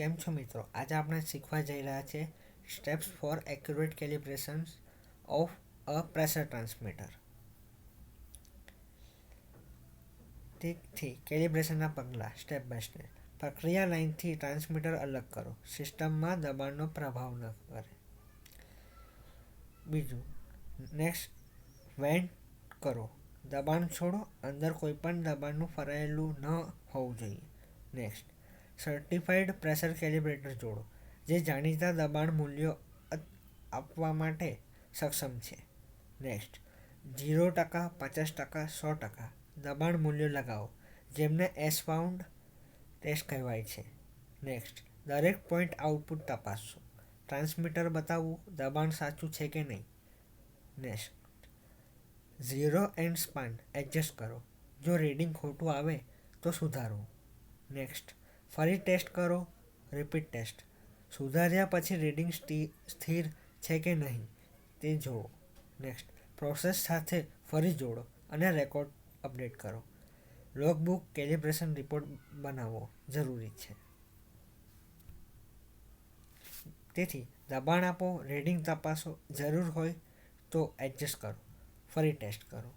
કેમ છો મિત્રો? આજે આપણે શીખવા જઈ રહ્યા છે steps for accurate calibration of a pressure transmitter. ઠીકથી કેલિબ્રેશનના પગલાં સ્ટેપ બાય સ્ટેપ. પ્રક્રિયા લાઇનથી ટ્રાન્સમીટર અલગ કરો. સિસ્ટમમાં દબાણનો પ્રભાવ ન કરે. બીજું, નેક્સ્ટ વેન્ટ કરો. દબાણ છોડો. અંદર કોઈપણ દબાણનું ફરાયેલું ન હોવું જોઈએ. નેક્સ્ટ, સર્ટિફાઈડ પ્રેશર કેલિબ્રેટર જોડો, જે જાણીતા દબાણ મૂલ્યો આપવા માટે સક્ષમ છે. નેક્સ્ટ, 0%, 50%, 100% દબાણ મૂલ્યો લગાવો, જેમને એસ-બાઉન્ડ ટેસ્ટ કહેવાય છે. નેક્સ્ટ, દરેક પોઈન્ટ આઉટપુટ તપાસો. ટ્રાન્સમીટર બતાવવું દબાણ સાચું છે કે નહીં. Next, zero and span adjust કરો. જો રીડિંગ ખોટું આવે તો સુધારો. નેક્સ્ટ, ફરી ટેસ્ટ કરો. Repeat test. સુધાર્યા પછી રીડિંગ સ્થિર છે કે નહીં તે જુઓ. નેક્સ્ટ, પ્રોસેસ સાથે ફરી જોડો અને રેકોર્ડ અપડેટ કરો. લોગબુક કેલિબ્રેશન રિપોર્ટ બનાવવો જરૂરી છે. તેથી દબાણ આપો, રીડિંગ તપાસો, જરૂર હોય તો એડજસ્ટ કરો, ફરી ટેસ્ટ કરો.